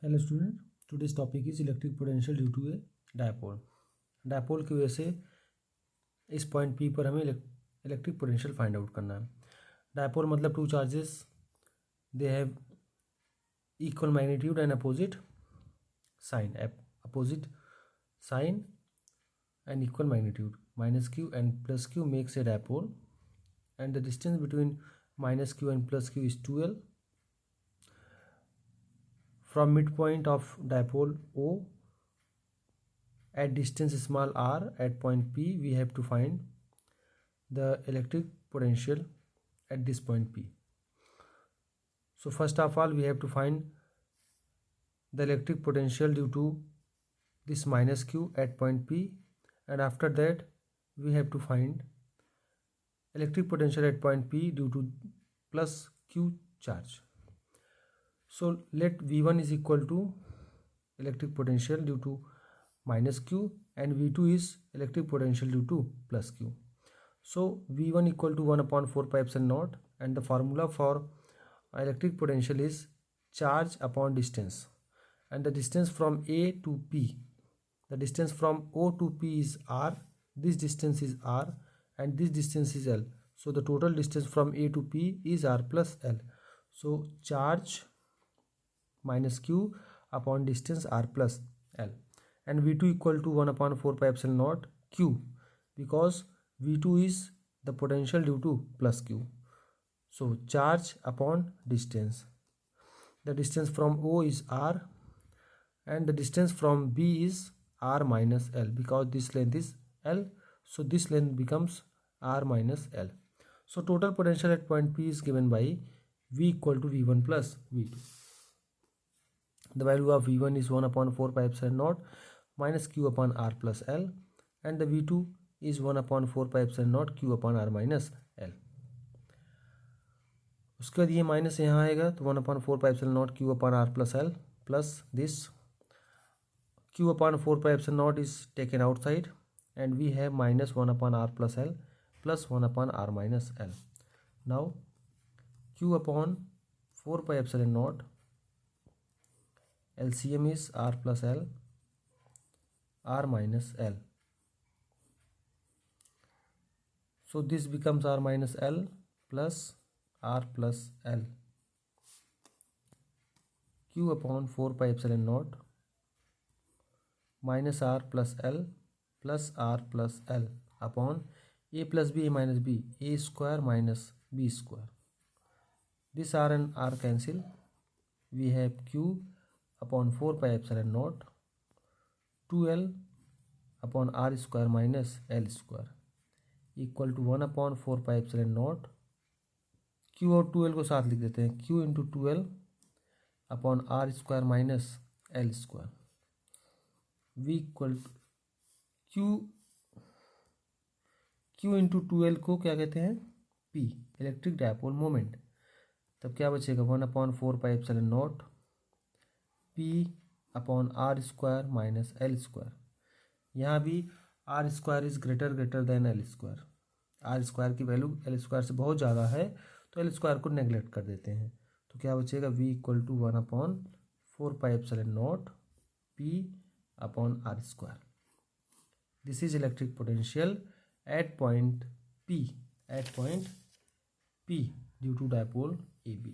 Hello student, today's topic is electric potential due to a dipole. Dipole की वजह से इस पॉइंट पी पर हमें इलेक्ट्रिक पोटेंशियल फाइंड आउट करना है। डायपोल मतलब two charges, they have equal magnitude and opposite sign and equal magnitude. Minus q and plus q makes a dipole and the distance between minus q and plus q is 2L. From midpoint of dipole O at distance small r at point P, we have to find the electric potential at this point P. So first of all, we have to find the electric potential due to this minus Q at point P, and after that we have to find electric potential at point P due to plus Q charge. So let V1 is equal to electric potential due to minus Q and V2 is electric potential due to plus Q. So V1 equal to 1 upon 4 pi epsilon naught, and the formula for electric potential is charge upon distance, and the distance from A to P, the distance from O to P is R, this distance is R and this distance is L. So the total distance from A to P is R plus L. So charge minus Q upon distance R plus L, and V2 equal to 1 upon 4 pi epsilon naught Q, because V2 is the potential due to plus Q. So charge upon distance, the distance from O is R and the distance from B is R minus L, because this length is L, so this length becomes R minus L. So total potential at point P is given by V equal to V1 plus V2. The value of V1 is 1 upon 4 pi epsilon naught minus Q upon R plus L, and the V2 is 1 upon 4 pi epsilon naught Q upon R minus L. उसके बाद ये minus यहाँ आएगा तो 1 upon 4 pi epsilon naught Q upon R plus L plus this Q upon 4 pi epsilon naught is taken outside, and we have minus 1 upon R plus L plus 1 upon R minus L. Now Q upon 4 pi epsilon naught LCM is R plus L, R minus L. So this becomes R minus L plus R plus L. Q upon 4 pi epsilon naught minus R plus L plus R plus L upon A plus B, A minus B, A square minus B square. This R and R cancel. We have Q upon 4 pi epsilon naught 2L upon R square minus L square equal to 1 upon 4 pi epsilon naught Q और 2L को साथ लिख देते हैं, Q into 2L upon R square minus L square V equal Q into 2L को क्या कहते हैं, P, इलेक्ट्रिक डायपोल मोमेंट। तब क्या बचेगा 1 upon 4 pi epsilon naught P upon R square minus L square. यहाँ भी R square is greater than L square. R square की वैल्यू L स्क्वायर से बहुत ज़्यादा है तो L स्क्वायर को नेगलेक्ट कर देते हैं, तो क्या बचेगा V equal to 1 upon 4 pi epsilon naught P upon R square. This is electric potential at point P due to dipole AB.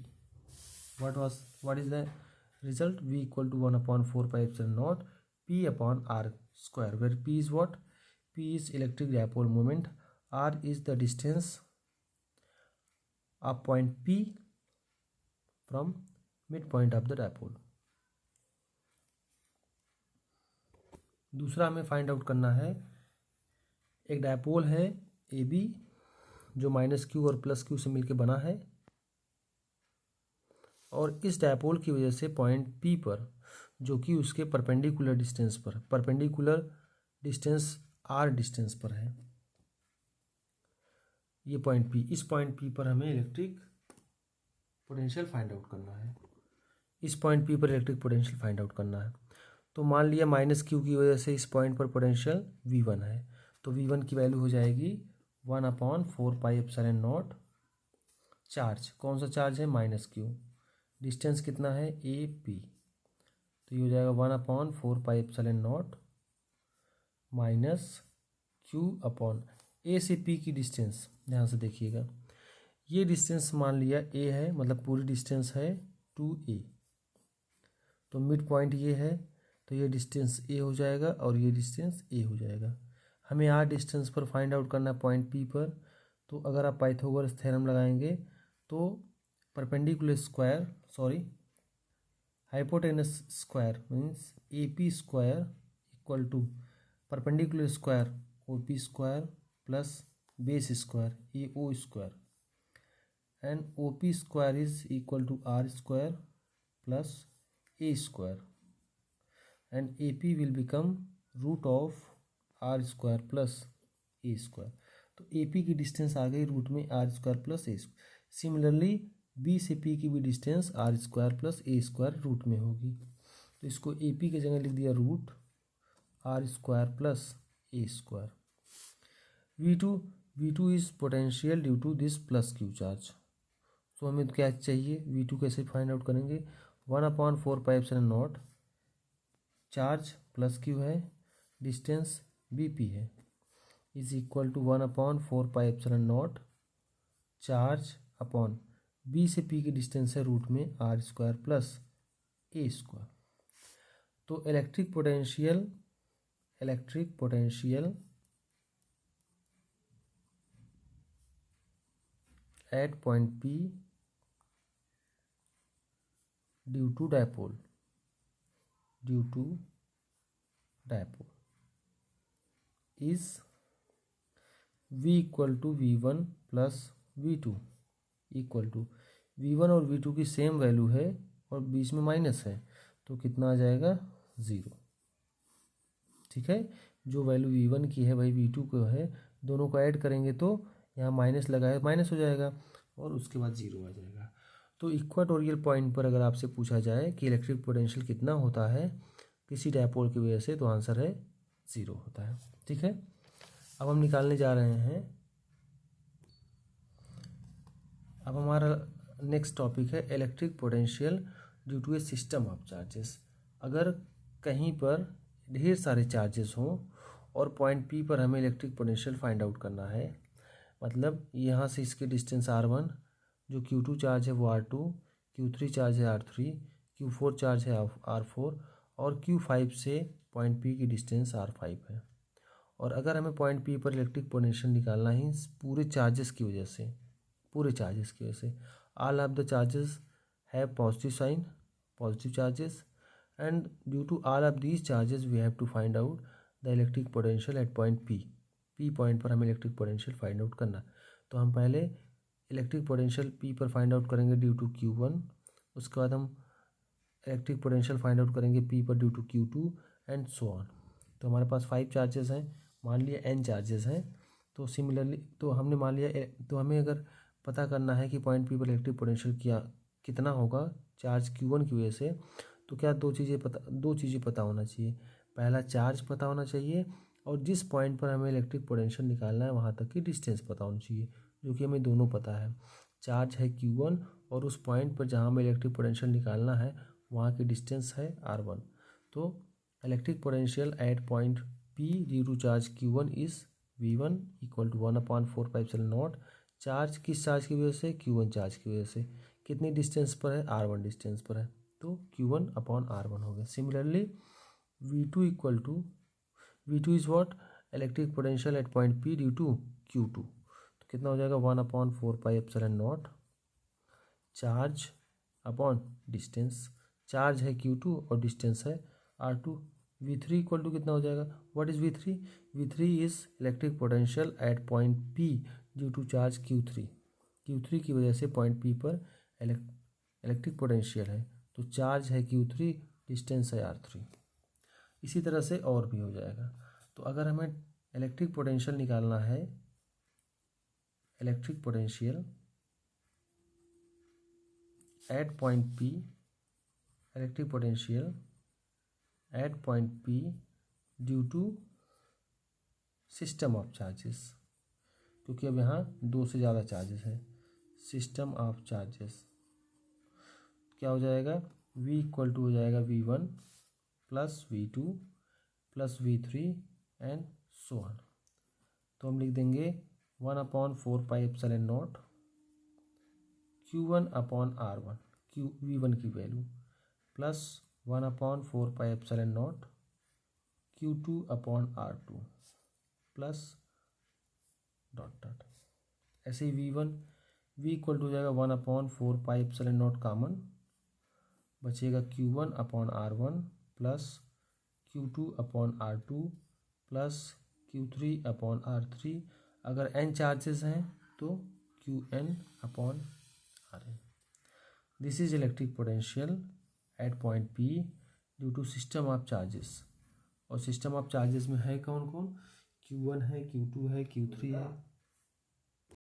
What is the result? V equal to 1 upon 4 pi epsilon naught P upon R square, where P is what? P is electric dipole moment, R is the distance of point P from midpoint of the dipole. दूसरा हमें find out करना है, एक dipole है AB जो minus Q और plus Q से मिलकर बना है, और इस डायपोल की वजह से पॉइंट P पर, जो कि उसके परपेंडिकुलर डिस्टेंस R डिस्टेंस पर है, ये पॉइंट P, इस पॉइंट P पर हमें इलेक्ट्रिक पोटेंशियल फाइंड आउट करना है। इस पॉइंट P पर इलेक्ट्रिक पोटेंशियल फाइंड आउट करना है। तो मान लिया माइनस Q की वजह से इस पॉइंट पर पोटेंशियल V1 है, तो V1 की वैल्यू हो जाएगी 1 upon 4 pi epsilon naught charge, कौन सा चार्ज है, माइनस Q, डिस्टेंस कितना है AP, तो ये हो जाएगा 1/4πε0 माइनस Q अपॉन ए से पी की डिस्टेंस। ध्यान से देखिएगा, ये डिस्टेंस मान लिया ए है, मतलब पूरी डिस्टेंस है 2a, तो मिड पॉइंट ये है, तो ये डिस्टेंस ए हो जाएगा और ये डिस्टेंस ए हो जाएगा। हमें आर डिस्टेंस पर फाइंड आउट करना है पॉइंट पी पर। तो अगर आप पाइथागोरस थ्योरम लगाएंगे तो perpendicular square hypotenuse square means A P square equal to perpendicular square O P square plus base square A O square and O P square is equal to R square plus A square and A P will become root of R square plus A square. तो A P की distance आ गई root में R square plus A square. Similarly B से P की भी distance are square plus A square root में होगी, तो इसको ए पी की जगह लिख दिया root R square plus A square. V2 is potential due to this plus q charge. तो हमें क्या चाहिए, V2 कैसे फाइंड आउट करेंगे, 1/4πε0 चार्ज प्लस क्यू है, डिस्टेंस BP है, is equal to 1/4πε0 charge upon B से पी की डिस्टेंस है रूट में R square plus A square. तो electric potential at point P due to dipole is V equal to V1 plus V2 equal to V1 और V2 की same value है और बीच में माइनस है, तो कितना आ जाएगा 0। ठीक है, जो वैल्यू V1 की है वही V2 को है, दोनों को ऐड करेंगे तो यहाँ माइनस लगा है माइनस हो जाएगा और उसके बाद 0 आ जाएगा। तो इक्वाटोरियल पॉइंट पर अगर आपसे पूछा जाए कि इलेक्ट्रिक पोटेंशियल कितना होता है किसी डायपोल की वजह से, तो आंसर है 0 होता है। ठीक है, अब हम निकालने जा रहे हैं, अब हमारा नेक्स्ट टॉपिक है electric potential due to a system of charges. अगर कहीं पर ढेर सारे चार्जेस हों और पॉइंट पी पर हमें इलेक्ट्रिक पोटेंशियल फाइंड आउट करना है, मतलब यहाँ से इसके डिस्टेंस r1, जो q2 चार्ज है वो r2, q3 चार्ज है r3, q4 चार्ज है r4 और q5 से पॉइंट पी की डिस्टेंस r5 है। और अगर हमें पॉइंट पी पर इलेक्ट्रिक पोटेंशियल निकालना ही पूरे चार्जेस की वजह से, all of the charges have positive sign, positive charges, and due to all of these charges we have to find out the electric potential at point P point पर हमें electric potential find out करना। तो हम पहले electric potential P पर find out करेंगे due to Q1, उसके बाद हम इलेक्ट्रिक पोटेंशियल फाइंड आउट करेंगे पी पर due to Q2 and so on. तो हमारे पास 5 चार्जेस हैं, मान लिया n चार्जेस हैं, तो सिमिलरली तो हमने मान लिया, तो हमें अगर पता करना है कि पॉइंट पी पर इलेक्ट्रिक पोटेंशियल कितना होगा चार्ज Q1 की वजह से, तो क्या दो चीज़ें पता होना चाहिए। पहला चार्ज पता होना चाहिए और जिस पॉइंट पर हमें इलेक्ट्रिक पोटेंशियल निकालना है वहाँ तक की डिस्टेंस पता होनी चाहिए, जो कि हमें दोनों पता है। चार्ज है Q1 और उस पॉइंट पर जहाँ हमें इलेक्ट्रिक पोटेंशियल निकालना है वहाँ की डिस्टेंस है r1। तो electric potential at point P due to charge Q1 is V1 equal to 1/4πε0। Charge किस चार्ज की वजह से, Q1 चार्ज की वजह से, कितनी डिस्टेंस पर है, r1 डिस्टेंस पर है, तो Q1 अपॉन r1 हो गया। Similarly V2 is what, electric potential at point P due to Q2, तो कितना हो जाएगा 1/4πε0 चार्ज अपॉन डिस्टेंस, चार्ज है Q2 और डिस्टेंस है r2। V3 इक्वल टू कितना हो जाएगा, what is V3 is electric potential at point P due to charge Q3 की वजह से पॉइंट P पर इलेक्ट्रिक पोटेंशियल है, तो चार्ज है Q3, डिस्टेंस है r3। इसी तरह से और भी हो जाएगा। तो अगर हमें इलेक्ट्रिक पोटेंशियल निकालना है, electric potential at point P, electric potential at point P due to system of charges, क्योंकि अब यहाँ 2 से ज़्यादा चार्जेस हैं, सिस्टम ऑफ चार्जेस क्या हो जाएगा, V इक्वल टू हो जाएगा V1 plus V2 plus V3 and so on. तो हम लिख देंगे 1/4πε0 Q1/R1 V1 की value plus 1/4πε0 Q2/R2 plus dot dot. ऐसे ही V इक्वल टू हो जाएगा 1/4πε0 कॉमन, बचेगा Q1/R1 plus Q2/R2 plus Q3/R3। अगर n चार्जेस हैं तो Qn/Rn। This is electric potential at point P due to system of charges. और सिस्टम ऑफ चार्जेस में है कौन कौन, Q1 है, Q2 है, Q3 है